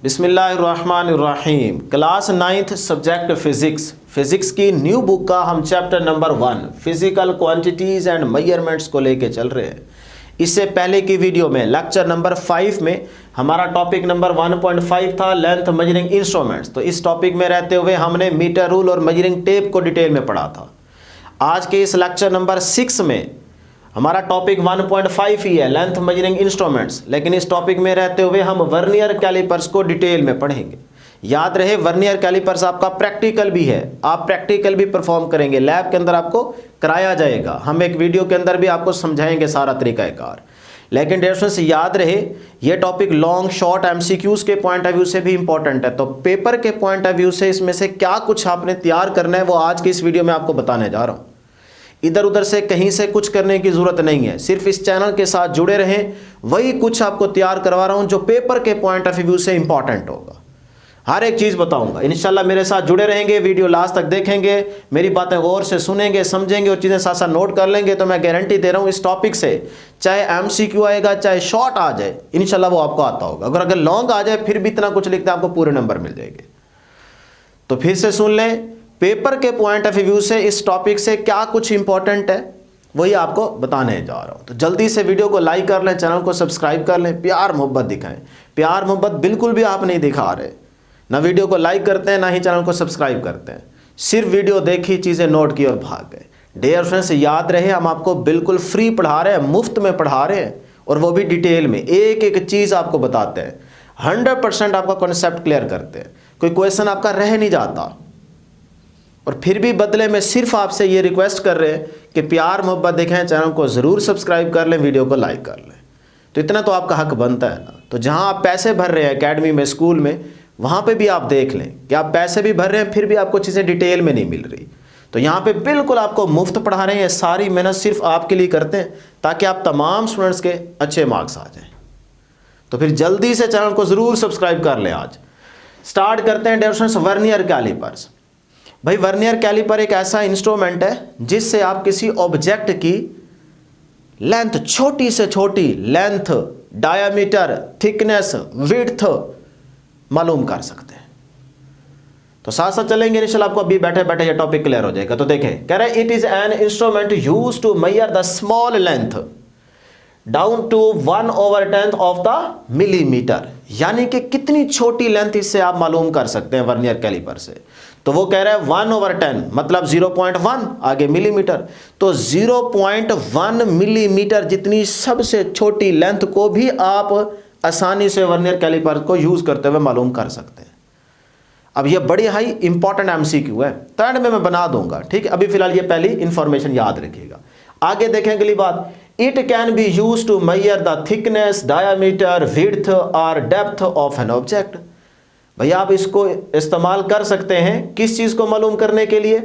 बिस्मिल्लाहिर्रहमानिर्रहीम। Class 9th subject physics की new book का हम chapter number 1 physical quantities and measurements को लेके चल रहे हैं। इससे पहले की वीडियो में लेक्चर नंबर 5 में हमारा टॉपिक नंबर 1.5 था लेंथ मेजरिंग इंस्ट्रूमेंट्स। तो इस टॉपिक में रहते हुए हमने मीटर रूल और मेजरिंग टेप को डिटेल में पढ़ा था। आज के इस लेक्चर नंबर 6 में हमारा टॉपिक 1.5 ही है लेंथ मेजरिंग इंस्ट्रूमेंट्स, लेकिन इस टॉपिक में रहते हुए हम वर्नियर कैलिपर्स को डिटेल में पढ़ेंगे। याद रहे वर्नियर कैलिपर्स आपका प्रैक्टिकल भी है, आप प्रैक्टिकल भी परफॉर्म करेंगे, लैब के अंदर आपको कराया जाएगा। हम एक वीडियो के अंदर भी आपको समझाएंगे सारा तरीकाकार। लेकिन डियर स्टूडेंट्स याद रहे ये टॉपिक लॉन्ग शॉर्ट एमसीक्यूज के पॉइंट ऑफ व्यू से भी इंपॉर्टेंट है। तो पेपर के पॉइंट ऑफ व्यू से इसमें से क्या कुछ आपने तैयार करना है वो आज की इस वीडियो में आपको बताने जा रहा हूँ। इधर उधर से कहीं से कुछ करने की ज़रूरत नहीं है, सिर्फ इस चैनल के साथ जुड़े रहें, वही कुछ आपको तैयार करवा रहा हूं जो पेपर के पॉइंट ऑफ व्यू से इंपॉर्टेंट होगा। हर एक चीज़ बताऊंगा इंशाल्लाह। मेरे साथ जुड़े रहेंगे, वीडियो लास्ट तक देखेंगे, मेरी बातें गौर से सुनेंगे, समझेंगे और चीज़ें साथ साथ नोट कर लेंगे, तो मैं गारंटी दे रहा हूँ इस टॉपिक से चाहे एमसीक्यू आएगा चाहे शॉर्ट आ जाए इंशाल्लाह वो आपको आता होगा। अगर लॉन्ग आ जाए फिर भी इतना कुछ लिखते आपको पूरे नंबर मिल जाएंगे। तो फिर से सुन लें, पेपर के पॉइंट ऑफ व्यू से इस टॉपिक से क्या कुछ इंपॉर्टेंट है वही आपको बताने जा रहा हूं। तो जल्दी से वीडियो को लाइक कर लें, चैनल को सब्सक्राइब कर लें, प्यार मोहब्बत दिखाएं। प्यार मोहब्बत बिल्कुल भी आप नहीं दिखा रहे, ना वीडियो को लाइक करते हैं ना ही चैनल को सब्सक्राइब करते हैं, सिर्फ वीडियो देखी, चीज़ें नोट की और भाग गए। डियर फ्रेंड्स याद रहे हम आपको बिल्कुल फ्री पढ़ा रहे हैं, मुफ्त में पढ़ा रहे हैं, और वो भी डिटेल में एक एक चीज़ आपको बताते हैं। 100% आपका कॉन्सेप्ट क्लियर करते हैं, कोई क्वेश्चन आपका रह नहीं जाता। और फिर भी बदले में सिर्फ आपसे ये रिक्वेस्ट कर रहे हैं कि प्यार मोहब्बत देखें, चैनल को ज़रूर सब्सक्राइब कर लें, वीडियो को लाइक कर लें। तो इतना तो आपका हक बनता है ना। तो जहां आप पैसे भर रहे हैं एकेडमी में, स्कूल में, वहां पे भी आप देख लें कि आप पैसे भी भर रहे हैं फिर भी आपको चीज़ें डिटेल में नहीं मिल रही। तो यहाँ पे बिल्कुल आपको मुफ्त पढ़ा रहे हैं, सारी मेहनत सिर्फ आपके लिए करते हैं ताकि आप तमाम स्टूडेंट्स के अच्छे मार्क्स आ जाएँ। तो फिर जल्दी से चैनल को ज़रूर सब्सक्राइब कर लें। आज स्टार्ट करते हैं डियर स्टूडेंट्स वर्नियर कैलिपर्स। भाई वर्नियर कैलिपर एक ऐसा इंस्ट्रूमेंट है जिससे आप किसी ऑब्जेक्ट की लेंथ, छोटी से छोटी लेंथ, डायामीटर, थिकनेस, विड्थ मालूम कर सकते हैं। तो साथ साथ चलेंगे इंशाल्लाह, आपको अभी बैठे बैठे ये टॉपिक क्लियर हो जाएगा। तो देखें, कह रहे it is an instrument used to measure the small length down to 1/10 of the millimetre, यानी कि कितनी छोटी लेंथ इससे आप मालूम कर सकते हैं वर्नियर कैलिपर से। तो वो कह रहा है 1/10 मतलब 0.1, आगे मिलीमीटर, तो 0.1 मिलीमीटर जितनी सबसे छोटी लेंथ को भी आप आसानी से वर्नियर कैलिपर को यूज करते हुए मालूम कर सकते हैं। अब ये बड़ी हाई इंपॉर्टेंट एमसीक्यू है, तो एंड में मैं बना दूंगा, ठीक है। अभी फिलहाल ये पहली इंफॉर्मेशन याद रखिएगा। आगे देखें अगली बात, it can be use to measure the thickness, diameter, width और डेप्थ ऑफ एन ऑब्जेक्ट। भैया आप इसको इस्तेमाल कर सकते हैं किस चीज को मालूम करने के लिए,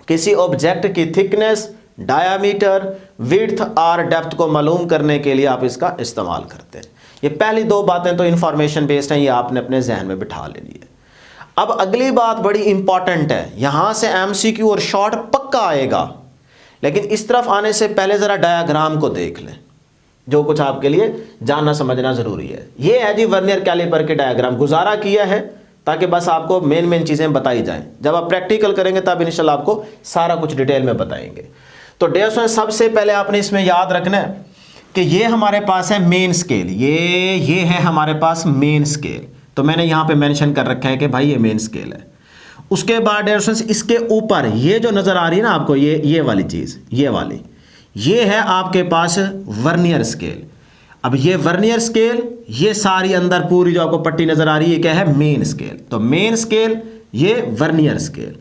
किसी ऑब्जेक्ट की थिकनेस, डायामीटर, विड्थ और डेप्थ को मालूम करने के लिए आप इसका इस्तेमाल करते हैं। ये पहली दो बातें तो इंफॉर्मेशन बेस्ड हैं, ये आपने अपने जहन में बिठा लेनी है। अब अगली बात बड़ी इंपॉर्टेंट है, यहां से एमसीक्यू और शॉर्ट पक्का आएगा, लेकिन इस तरफ आने से पहले जरा डायग्राम को देख लें, जो कुछ आपके लिए जानना समझना जरूरी है। ये है जी वर्नियर कैलिपर के डायग्राम, गुजारा किया है ताकि बस आपको मेन चीजें बताई जाएं। जब आप प्रैक्टिकल करेंगे तब इंशाल्लाह आपको सारा कुछ डिटेल में बताएंगे। तो डियर स्टूडेंट्स सबसे पहले आपने इसमें याद रखना है कि ये हमारे पास है मेन स्केल, ये है हमारे पास मेन स्केल। तो मैंने यहां पे मेंशन कर रखा है कि भाई ये मेन स्केल है। उसके बाद डियर स्टूडेंट्स इसके ऊपर ये जो नजर आ रही है ना आपको, ये वाली चीज, ये वाली, ये है आपके पास वर्नियर स्केल। अब ये वर्नियर स्केल, ये सारी अंदर पूरी जो आपको पट्टी नजर आ रही है, ये क्या है, मेन स्केल। तो मेन स्केल, ये वर्नियर स्केल।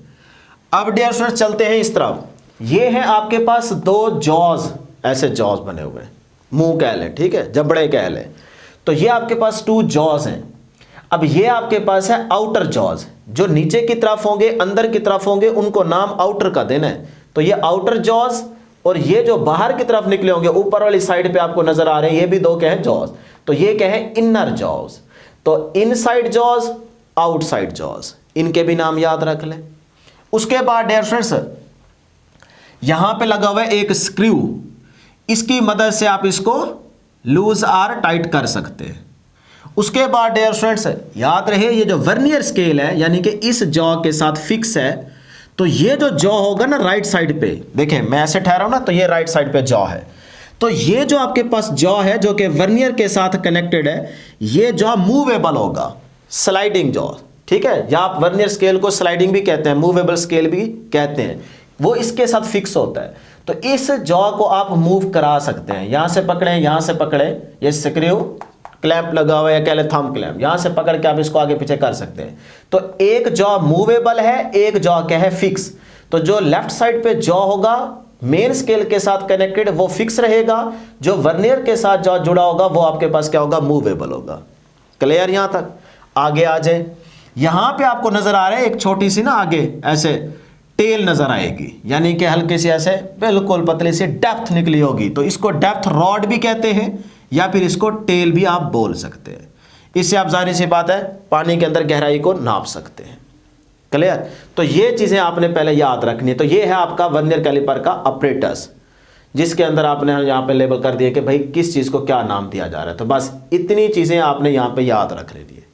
अब डियर स्टूडेंट्स चलते हैं इस तरफ, ये है आपके पास दो जॉज, ऐसे जॉज बने हुए हैं, मुंह कह लें, ठीक है, जबड़े कह लें। तो ये आपके पास 2 जॉज हैं। अब ये आपके पास है आउटर जॉज, जो नीचे की तरफ होंगे, अंदर की तरफ होंगे, उनको नाम आउटर का देना है। तो ये आउटर जॉज, और ये जो बाहर की तरफ निकले होंगे ऊपर वाली साइड पे आपको नजर आ रहे हैं, ये भी 2 क्या है, जॉज। तो ये क्या है, इनर जॉज। तो इनसाइड जॉज, आउटसाइड जॉज, इनके भी नाम याद रख लें। उसके बाद डियर फ्रेंड्स यहां पे लगा हुआ है एक स्क्रू, इसकी मदद से आप इसको लूज और टाइट कर सकते हैं। उसके बाद डियर स्टूडेंट्स याद रहे ये जो वर्नियर स्केल है यानी कि इस जॉ के साथ फिक्स है, तो ये जो जॉ होगा ना राइट साइड पे, देखें मैं ऐसे ठहरा हूं ना तो ये राइट साइड पे जॉ है, तो ये जो आपके पास जॉ है जो कि वर्नियर के साथ कनेक्टेड है, ये जॉ मूवेबल होगा, स्लाइडिंग जॉ, ठीक है, या आप वर्नियर स्केल को स्लाइडिंग भी कहते हैं, मूवेबल स्केल भी कहते हैं, वो इसके साथ फिक्स होता है। तो इस जॉ को आप मूव करा सकते हैं, यहां से पकड़े, यहां से पकड़े, ये स्क्रू क्लैंप लगा हुआ है, कह ले थंब क्लैंप, यहां से पकड़ के आप इसको आगे पीछे कर सकते हैं। तो एक जॉ मूवेबल है, एक जॉ क्या है, फिक्स। तो जो लेफ्ट साइड पे जॉ होगा मेन स्केल के साथ कनेक्टेड वो फिक्स रहेगा, जो वर्नियर के साथ जॉ जुड़ा होगा वो आपके पास क्या होगा, मूवेबल होगा। क्लियर यहां तक? आगे आ जाए, यहां पे आपको नजर आ रहा है एक छोटी सी ना आगे ऐसे टेल नजर आएगी, यानी कि हल्के से ऐसे बिल्कुल पतली सी डेप्थ निकली होगी, तो इसको डेप्थ रॉड भी कहते हैं या फिर इसको टेल भी आप बोल सकते हैं। इससे आप जाहिर सी बात है पानी के अंदर गहराई को नाप सकते हैं। क्लियर? तो ये चीजें आपने पहले याद रखनी है। तो ये है आपका वर्नियर कैलिपर का ऑपरेटर्स, जिसके अंदर आपने यहां पे लेबल कर दिया कि भाई किस चीज को क्या नाम दिया जा रहा है। तो बस इतनी चीजें आपने यहां पे याद रख लेनी है।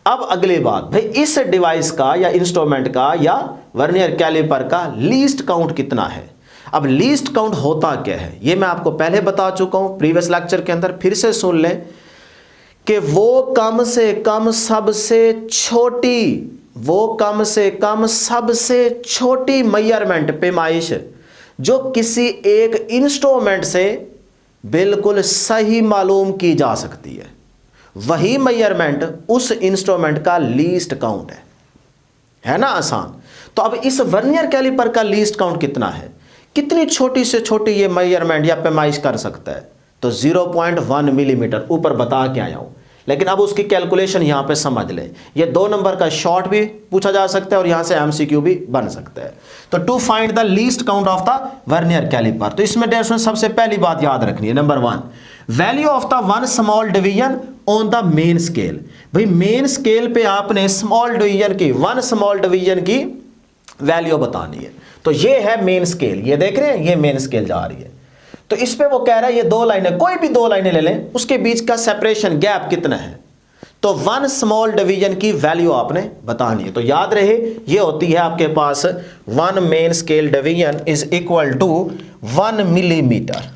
अब अगली बात, भाई इस डिवाइस का या इंस्ट्रूमेंट का या वर्नियर कैलिपर का लीस्ट काउंट कितना है। अब लीस्ट काउंट होता क्या है, ये मैं आपको पहले बता चुका हूं प्रीवियस लेक्चर के अंदर, फिर से सुन लें कि वो कम से कम सबसे छोटी, वो कम से कम सबसे छोटी मेजरमेंट पैमाइश जो किसी एक इंस्ट्रूमेंट से बिल्कुल सही मालूम की जा सकती है, वही मेजरमेंट उस इंस्ट्रूमेंट का लीस्ट काउंट है ना, आसान। तो अब इस वर्नियर कैलिपर का लीस्ट काउंट कितना है, कितनी छोटी से छोटी ये मेजरमेंट या पैमाइश कर सकता है, तो 0.1 मिलीमीटर ऊपर बता के आया हूं, लेकिन अब उसकी कैलकुलेशन यहां पे समझ ले। ये 2 नंबर का शॉर्ट भी पूछा जा सकता है और यहां से एमसीक्यू भी बन सकता है। तो to find the least count of the vernier calliper, तो इसमें डेफिनेशन सबसे पहली बात याद रखनी है, number 1 value of the one small division on the main scale. भाई मेन स्केल पे आपने स्मॉल डिवीजन की, वन स्मॉल डिवीजन की वैल्यू बतानी है। तो ये है मेन स्केल, ये देख रहे हैं ये मेन स्केल जा रही है, तो इस पे वो कह रहा है ये 2 लाइनें, कोई भी 2 लाइनें ले लें, उसके बीच का सेपरेशन गैप कितना है, तो 1 स्मॉल डिवीजन की वैल्यू आपने बतानी है। तो याद रहे ये होती है आपके पास 1 main scale division is equal to 1 millimetre,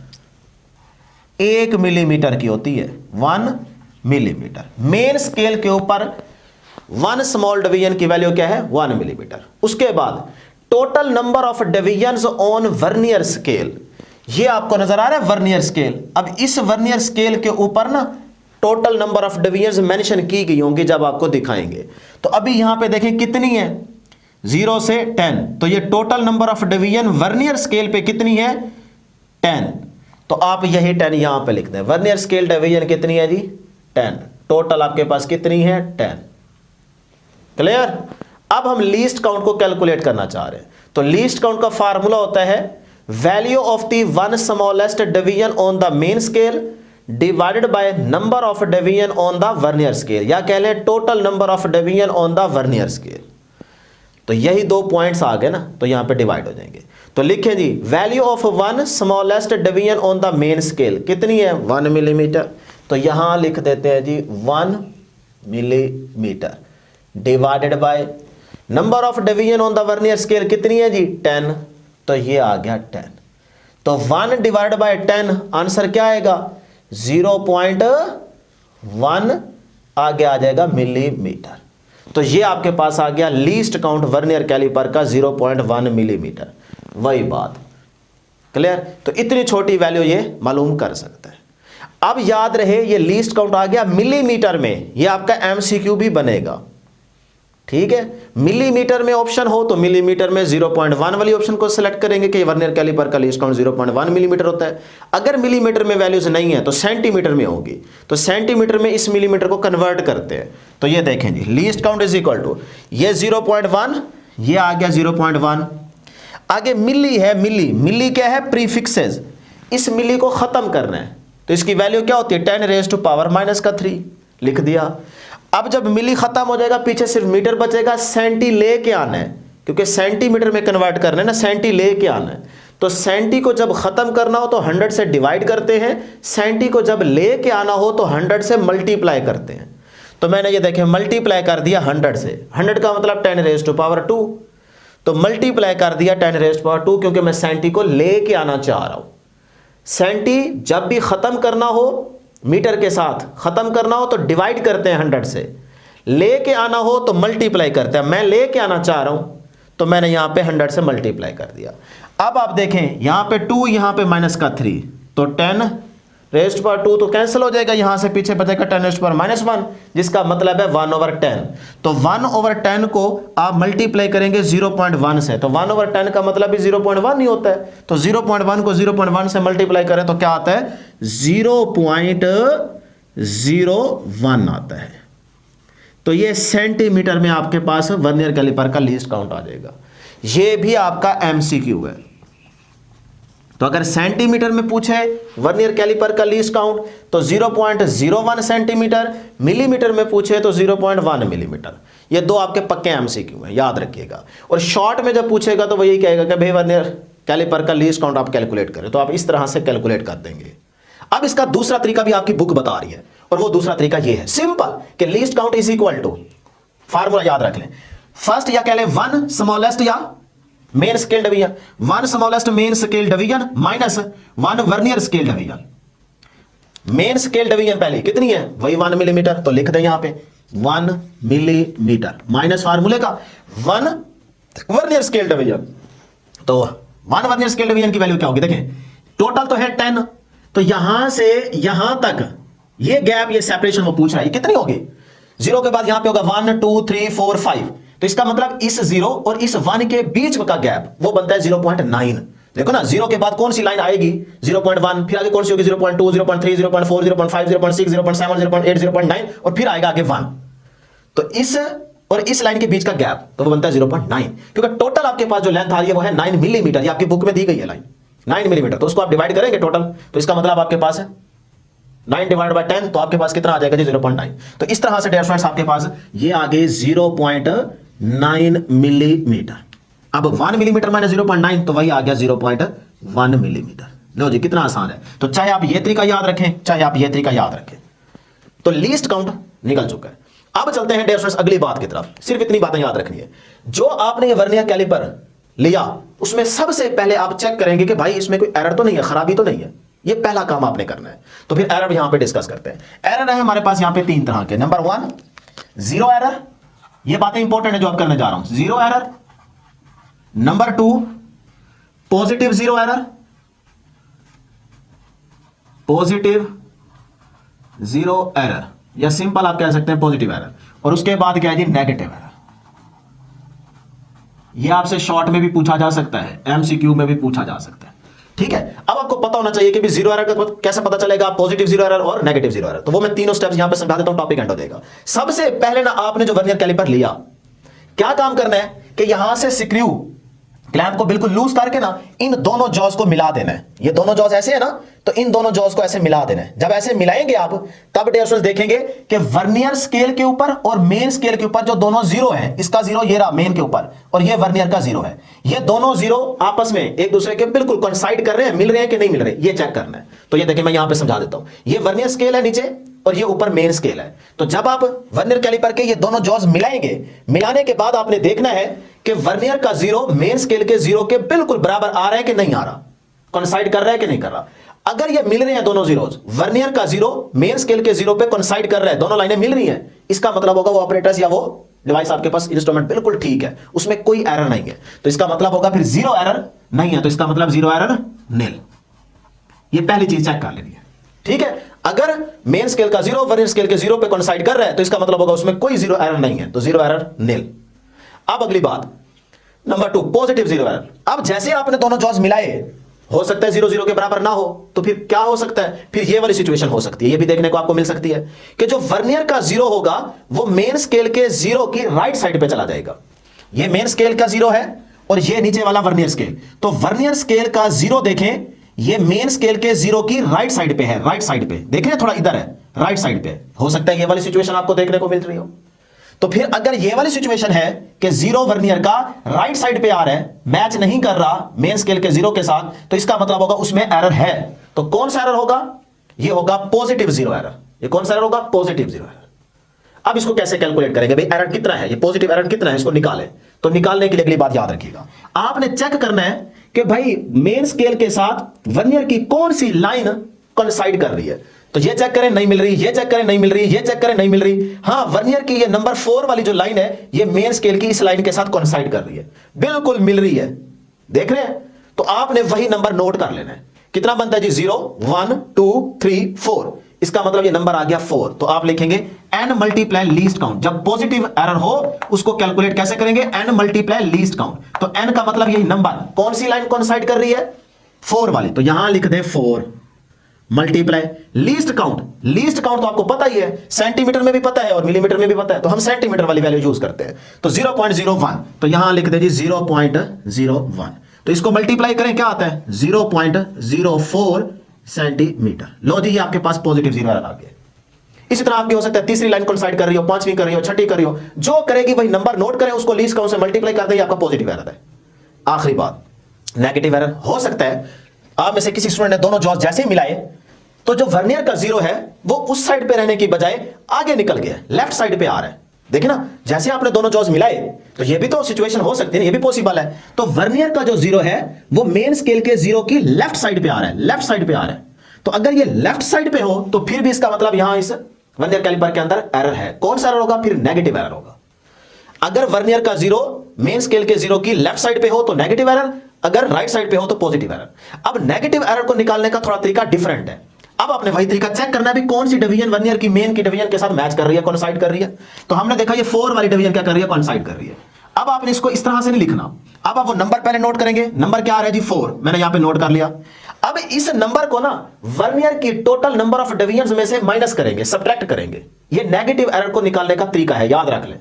1 millimetre की होती है 1 मिलीमीटर। मेन स्केल के ऊपर 1 स्मॉल डिवीजन की वैल्यू क्या है, 1 मिलीमीटर। उसके बाद total number of divisions on vernier scale, ये आपको नजर आ रहा है वर्नियर स्केल। अब इस वर्नियर स्केल के ऊपर ना total number of divisions mention की गई होंगी जब आपको दिखाएंगे। तो अभी यहां पे देखें कितनी है, 0 से 10, तो ये total number of division vernier scale पे कितनी है, 10। तो आप यही 10 यहां पे लिख दें, वर्नियर स्केल डिवीजन कितनी है जी, 10। टोटल आपके पास कितनी है, 10। क्लियर? अब हम लीस्ट काउंट को कैलकुलेट करना चाह रहे हैं। तो लीस्ट काउंट का फार्मूला होता है value of the one smallest division on the main scale divided by number of division on the vernier scale, या कह लें total number of division on the vernier scale. तो यही 2 पॉइंट्स आ गए ना, तो यहां पे डिवाइड हो जाएंगे। तो लिखें जी value of one smallest division on the main scale कितनी है, 1 मिलीमीटर। तो यहां लिख देते हैं जी 1 millimetre divided by number of division on the vernier scale कितनी है जी, 10। तो ये आ गया 10। तो 1 डिवाइड बाय 10 आंसर क्या आएगा, 0.1 आगे आ जाएगा मिलीमीटर। तो ये आपके पास आ गया लीस्ट काउंट वर्नियर कैलिपर का 0.1 मिलीमीटर। वही बात, क्लियर? तो इतनी छोटी वैल्यू ये मालूम कर सकता है। अब याद रहे ये लीस्ट काउंट आ गया मिलीमीटर में, ये आपका एमसीक्यू भी बनेगा, ठीक है। मिलीमीटर में ऑप्शन हो तो मिलीमीटर में 0.1 वाली ऑप्शन को सिलेक्ट करेंगे कि वर्नियर कैलिपर का लीस्ट काउंट 0.1 मिलीमीटर होता है। अगर मिलीमीटर में वैल्यूज नहीं है तो सेंटीमीटर में होगी, तो सेंटीमीटर में इस मिलीमीटर को कन्वर्ट करते हैं। तो ये देखें जी least count is equal to ये 0.1, ये आ गया 0.1। आगे मिली है, मिली क्या है, प्रीफिक्सेस, इस मिली को खत्म करना है, तो इसकी वैल्यू क्या होती है, 10⁻³ लिख दिया। अब जब मिली खत्म हो जाएगा पीछे सिर्फ मीटर बचेगा, सेंटी लेके आना है, क्योंकि सेंटीमीटर में कन्वर्ट करना है ना, सेंटी लेके आना है। तो सेंटी को जब खत्म करना हो तो 100 से डिवाइड करते हैं, सेंटी को जब लेके आना हो तो 100 से मल्टीप्लाई करते हैं। तो मैंने ये देखें मल्टीप्लाई कर दिया 100 से, 100 का मतलब 10⁻², तो मल्टीप्लाई कर दिया 10⁻², क्योंकि मैं सेंटी को लेके आना चाह रहा हूं। सेंटी जब भी खत्म करना हो मीटर के साथ, खत्म करना हो तो डिवाइड करते हैं 100 से, लेके आना हो तो मल्टीप्लाई करते हैं। मैं लेके आना चाह रहा हूं तो मैंने यहां पे 100 से मल्टीप्लाई कर दिया। अब आप देखें यहां पे 2, यहां पे -3, तो 10⁻² तो कैंसिल हो जाएगा, यहां से पीछे बचेगा 10⁻⁻1, जिसका मतलब है 1/10। तो 1/10 को आप मल्टीप्लाई करेंगे 0.1 से, तो 1/10 का मतलब भी 0.1 ही होता है। तो 0.1 को 0.1 से मल्टीप्लाई करें तो क्या आता है, 0.01 आता है। तो ये सेंटीमीटर में आपके पास वर्नियर कैलिपर का लीस्ट काउंट आ जाएगा। ये भी आपका एमसीक्यू है। तो अगर सेंटीमीटर में पूछे वर्नियर कैलिपर का लीस्ट काउंट तो 0.01 सेंटीमीटर, मिलीमीटर में पूछे तो 0.1 मिलीमीटर। ये दो आपके पक्के एमसीक्यू हैं, याद रखिएगा। और शॉर्ट में जब पूछेगा तो वो यही कहेगा कि भाई वर्नियर कैलिपर का लीस्ट काउंट आप कैलकुलेट करें, तो आप इस तरह से कैलकुलेट कर देंगे। अब इसका दूसरा तरीका भी आपकी बुक बता रही है, और वो दूसरा तरीका ये है सिंपल, कि least count is equal to, formula याद रख लें, फर्स्ट या कह लें 1 स्मॉलेस्ट या main scale division, 1 smallest main scale division minus 1 vernier scale division. Main scale division पहले कितनी है, वही 1 मिलीमीटर, तो लिख दें यहां पे 1 मिलीमीटर माइनस फार्मूले का 1 वर्नियर स्केल डिवीजन। तो 1 वर्नियर स्केल डिवीजन की वैल्यू क्या होगी, देखें टोटल तो है 10, तो यहां से यहां तक ये गैप, ये सेपरेशन वो पूछ रहा है, ये कितनी होगी, 0 के बाद यहां पे होगा 1 2 3 4 5, तो इसका मतलब इस 0 और इस 1 के बीच का गैप वो बनता है 0.9। देखो ना 0 के बाद कौन सी लाइन आएगी, 0.1, फिर आगे कौन सी होगी 0.2 0.3 0.4 0.5 0.6 0.7 0.8 0.9 और फिर आएगा आगे 1। तो इस और इस लाइन के बीच का गैप तो वो बनता है 0.9, क्योंकि टोटल आपके पास जो लेंथ आ रही है वो है 9 मिलीमीटर। ये आपकी बुक में दी गई है लाइन 9 मिलीमीटर, तो उसको आप डिवाइड करेंगे टोटल, तो इसका मतलब आपके पास है 9 डिवाइड बाय 10, तो आपके पास कितना आ जाएगा जी 0.9। तो इस तरह से डियर फ्रेंड्स आपके पास ये आगे 0.9 मिलीमीटर। अब 1 मिलीमीटर माइनस 0.9 तो वही आ गया 0.1 मिलीमीटर। लो जी कितना आसान है। तो चाहे आप ये तरीका याद रखें चाहे आप ये तरीका याद रखें, तो लीस्ट काउंट निकल चुका है। अब चलते हैं डियर फ्रेंड्स अगली बात की तरफ। सिर्फ इतनी बातें याद रखनी है, जो आपने ये वर्नियर कैलिपर लिया उसमें सबसे पहले आप चेक करेंगे कि भाई इसमें कोई एरर तो नहीं है, खराबी तो नहीं है। ये पहला काम आपने करना है। तो फिर एरर यहां पे डिस्कस करते हैं। एरर है हमारे पास यहां पे 3 तरह के। नंबर 1 जीरो एरर, ये बातें इंपॉर्टेंट है जो आप करने जा रहा हूं, zero error. Number 2 positive zero error, positive zero error, या सिंपल आप कह सकते हैं पॉजिटिव एरर। और उसके बाद क्या है जी नेगेटिव एरर। ये आपसे शॉर्ट में भी पूछा जा सकता है, एमसीक्यू में भी पूछा जा सकता है। ठीक है, अब आपको पता होना चाहिए कि भी जीरो एरर का कैसे पता चलेगा, पॉजिटिव जीरो एरर और नेगेटिव जीरो एरर। तो वो मैं तीनों स्टेप्स यहां पे समझा देता हूं, टॉपिक एंड हो जाएगा। सबसे पहले ना आपने जो वर्नियर कैलिपर लिया, क्या काम करना है कि यहां से स्क्रू क्लैंप को बिल्कुल लूज करके ना इन दोनों जॉज को मिला देना है। ये दोनों जॉज ऐसे है ना, तो इन दोनों जॉज को ऐसे मिला देना है। जब ऐसे मिलाएंगे आप तब डियर फ्रेंड्स देखेंगे कि वर्नियर स्केल के ऊपर और मेन स्केल के ऊपर जो दोनों जीरो है, इसका जीरो ये रहा मेन के ऊपर और ये वर्नियर का जीरो है, ये दोनों जीरो आपस में एक दूसरे के बिल्कुल कोइंसाइड कर रहे हैं, मिल रहे हैं कि नहीं मिल रहे, ये चेक करना है। तो ये देखिए मैं यहां पर समझा देता हूं, ये वर्नियर स्केल है नीचे और ये ऊपर मेन स्केल है। तो जब आप वर्नियर कैलिपर के ये दोनों जॉज मिलाएंगे, मिलाने के बाद आपने देखना है कि वर्नियर का जीरो मेन स्केल के जीरो के बिल्कुल बराबर आ रहा है कि नहीं आ रहा, कोइंसाइड कर रहा है कि नहीं कर रहा। अगर ये मिल रहे हैं दोनों जीरोज, वर्नियर का जीरो मेन स्केल के जीरो पे कोइंसाइड कर रहा है, दोनों लाइनें मिल रही हैं, इसका मतलब होगा वो ऑपरेटर्स या वो डिवाइस आपके पास इंस्ट्रूमेंट बिल्कुल ठीक है, उसमें कोई एरर नहीं है। तो इसका मतलब होगा फिर जीरो एरर नहीं है, तो इसका मतलब जीरो एरर नील। ये पहली चीज चेक कर लेनी है। ठीक है, अगर मेन स्केल का जीरो वर्नियर स्केल के जीरो पे कोइंसाइड कर रहा है तो इसका मतलब होगा उसमें कोई जीरो एरर नहीं है, तो जीरो एरर नील। अब अगली बात नंबर 2 पॉजिटिव जीरो एरर। अब जैसे आपने दोनों जॉज मिलाए, हो सकता है 0 0 के बराबर ना हो, तो फिर क्या हो सकता है, फिर ये वाली सिचुएशन हो सकती है। ये भी देखने को आपको मिल सकती है कि जो वर्नियर का जीरो होगा वो मेन स्केल के जीरो की राइट साइड पे चला जाएगा। ये मेन स्केल का जीरो है और ये नीचे वाला वर्नियर स्केल। तो वर्नियर स्केल का जीरो देखें, ये मेन स्केल के जीरो की राइट साइड पे है, राइट साइड पे देखें, थोड़ा इधर है, राइट साइड पे। हो सकता है ये वाली सिचुएशन आपको देखने को मिल रही हो। तो फिर अगर ये वाली सिचुएशन है कि जीरो वर्नियर का राइट साइड पे आ रहा है, मैच नहीं कर रहा मेन स्केल के जीरो के साथ, तो इसका मतलब होगा उसमें एरर है। तो कौन सा एरर होगा, ये होगा पॉजिटिव जीरो एरर। ये कौन सा एरर होगा, पॉजिटिव जीरो एरर। अब इसको कैसे कैलकुलेट करेंगे भाई, एरर कितना है, ये पॉजिटिव एरर कितना है, इसको निकालें। तो निकालने के लिए अगली बात याद रखिएगा, आपने चेक करना है कि भाई मेन स्केल के साथ वर्नियर की कौन सी लाइन कोइंसाइड कर रही है। तो ये चेक करें नहीं मिल रही, ये चेक करें नहीं मिल रही, ये चेक करें नहीं मिल रही। हाँ, वर्नियर की ये नंबर 4 वाली जो लाइन है, ये मेन स्केल की इस लाइन के साथ कोइंसाइड कर रही है, बिल्कुल मिल रही है, देख रहे हैं। तो आपने वही नंबर नोट कर लेना है। कितना बनता है जी, 0 1 2 3 4। इसका मतलब ये नंबर आ गया 4। तो आप लिखेंगे n मल्टीप्लाई लीस्ट काउंट। जब पॉजिटिव एरर हो उसको कैलकुलेट कैसे करेंगे, n मल्टीप्लाई लीस्ट काउंट। तो n का मतलब यही नंबर, कौन सी लाइन कोइंसाइड कर रही है, 4 वाली। तो यहां लिख दे 4 multiply least count. Least count तो आपको पता ही है, सेंटीमीटर में भी पता है और मिलीमीटर में भी पता है, तो हम सेंटीमीटर वाली वैल्यू यूज करते हैं। तो 0.01, तो यहां लिख दे जी 0.01। तो इसको मल्टीप्लाई करें, क्या आता है 0.04 सेंटीमीटर। लो जी, ये आपके पास पॉजिटिव 0 एरर आ गया। इसी तरह आपकी हो सकता है तीसरी लाइन कोइंसाइड कर रही हो, पांचवी कर रही हो, छठी कर रही हो, जो करेगी वही नंबर नोट करें, उसको लीस्ट काउंट से मल्टीप्लाई कर दें, आपका पॉजिटिव एरर है। आखिरी बात, नेगेटिव एरर हो सकता है आप में से किसी स्टूडेंट ने दोनों जॉज जैसे ही मिलाए, तो जो वर्नियर का 0 है वो उस साइड पे रहने की बजाय आगे निकल गया, लेफ्ट साइड पे आ रहा है। देखिए ना, जैसे आपने दोनों जॉज मिलाए, तो ये भी तो सिचुएशन हो सकती है, ये भी पॉसिबल है। तो वर्नियर का जो 0 है वो मेन स्केल के 0 की लेफ्ट साइड पे आ रहा है, लेफ्ट साइड पे आ रहा है। तो अगर ये लेफ्ट साइड पे हो तो फिर भी इसका मतलब यहां इस वर्नियर कैलिपर के अंदर एरर है। कौन सा एरर होगा, फिर नेगेटिव एरर होगा। अगर वर्नियर का 0 मेन स्केल के 0 की लेफ्ट साइड पे हो तो नेगेटिव एरर, अगर राइट साइड पे हो तो पॉजिटिव एरर। अब नेगेटिव एरर को निकालने का थोड़ा तरीका डिफरेंट है। अब आपने वही तरीका चेक करना है भी कौन सी डिवीजन वर्नियर की मेन की डिवीजन के साथ मैच कर रही है, कोइंसाइड कर रही है। तो हमने देखा ये 4 वाली डिवीजन क्या कर रही है, कोइंसाइड कर रही है। अब आपने इसको इस तरह से नहीं लिखना, अब आप वो नंबर पहले नोट करेंगे। नंबर क्या आ रहा है जी 4, मैंने यहां पे नोट कर लिया। अब इस नंबर को ना वर्नियर की टोटल नंबर ऑफ डिवीजंस में से माइनस करेंगे, सब्ट्रैक्ट करेंगे। ये नेगेटिव एरर को निकालने का तरीका है, याद रख ले।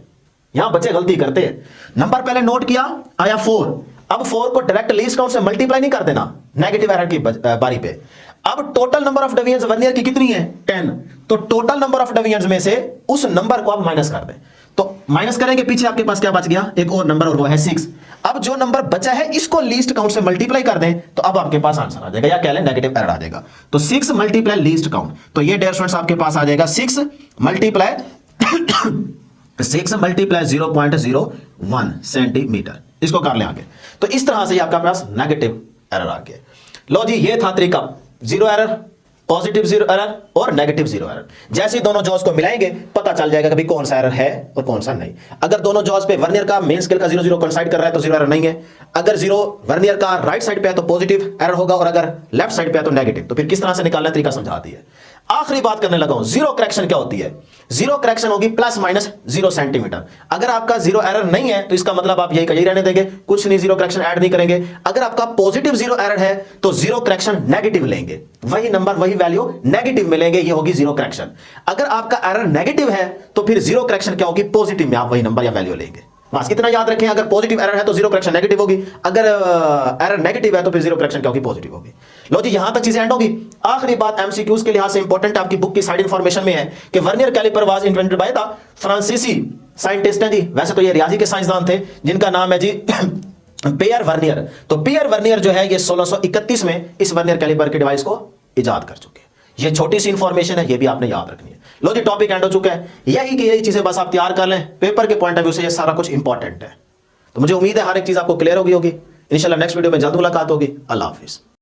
यहां बच्चे गलती करते हैं, नंबर पहले नोट किया, आया 4। अब 4 को डायरेक्ट लीस्ट काउंट से मल्टीप्लाई नहीं कर देना नेगेटिव एरर की बारी पे। अब total number of divisions vernier की कितनी है, 10। तो टोटल नंबर ऑफ डिवीजंस में से उस नंबर को आप माइनस कर दें। तो माइनस करेंगे, पीछे आपके पास क्या बच गया, एक और नंबर, और वो है 6। अब जो नंबर बचा है इसको लीस्ट काउंट से मल्टीप्लाई कर दें, तो अब आपके पास आंसर आ जाएगा, या कह लें नेगेटिव एरर आ जाएगा। तो 6 मल्टीप्लाई लीस्ट काउंट, तो ये डियर स्टूडेंट्स आपके पास आ जाएगा 6 मल्टीप्लाई 0.01 सेंटीमीटर। इसको कर ले आगे। तो इस तरह से आपका पास नेगेटिव एरर आ गया। लो जी, ये था तरीका, 0 एरर, पॉजिटिव 0 एरर और नेगेटिव 0 एरर। जैसे ही दोनों जॉज को मिलाएंगे पता चल जाएगा कि कौन सा एरर है और कौन सा नहीं। अगर दोनों जॉज पे वर्नियर का मेन स्केल का 0 0 कोइंसाइड कर रहा है तो 0 एरर नहीं है। अगर 0 वर्नियर का राइट साइड पे है तो पॉजिटिव एरर होगा, और अगर लेफ्ट साइड पे है तो नेगेटिव। तो फिर किस तरह से निकालना तरीका समझा दिया। आखिरी बात करने लगा हूं, जीरो करेक्शन क्या होती है। जीरो करेक्शन होगी प्लस माइनस 0 सेंटीमीटर। अगर आपका 0 एरर नहीं है तो इसका मतलब आप यही रहने देंगे, कुछ नहीं, जीरो करेक्शन ऐड नहीं करेंगे। अगर आपका पॉजिटिव 0 एरर है तो जीरो करेक्शन नेगेटिव लेंगे, वही नंबर वही वैल्यू नेगेटिव में लेंगे, ये होगी जीरो करेक्शन। अगर आपका एरर नेगेटिव है तो फिर जीरो करेक्शन क्या होगी, पॉजिटिव में आप वही नंबर या वैल्यू लेंगे। बस कितना याद रखें, अगर पॉजिटिव एरर है तो जीरो करेक्शन नेगेटिव होगी, अगर एरर नेगेटिव है तो फिर जीरो करेक्शन क्या होगी, पॉजिटिव होगी। लो जी, यहां तक चीजें एंड होगी। आखिरी बात एमसीक्यूज के लिहाज से इंपॉर्टेंट आपकी बुक की साइड इंफॉर्मेशन में है कि vernier calliper was invented by the फ्रांसीसी साइंटिस्ट हैं जी। वैसे तो ये रियाजी के साइंसदान थे जिनका नाम है जी पियर वर्नियर। तो पियर वर्नियर जो है ये 1631 में इस वर्नियर कैलिपर के डिवाइस को इजाद कर चुके हैं। ये छोटी सी इंफॉर्मेशन है, ये भी आपने याद रखनी है। लो जी, टॉपिक एंड हो चुका है। यही चीजें बस आप तैयार कर लें, पेपर के पॉइंट ऑफ व्यू से ये सारा कुछ इंपॉर्टेंट है। तो मुझे उम्मीद है हर एक चीज आपको क्लियर होगी। इंशाल्लाह नेक्स्ट वीडियो में जल्द मुलाकात होगी। अल्लाह हाफिज।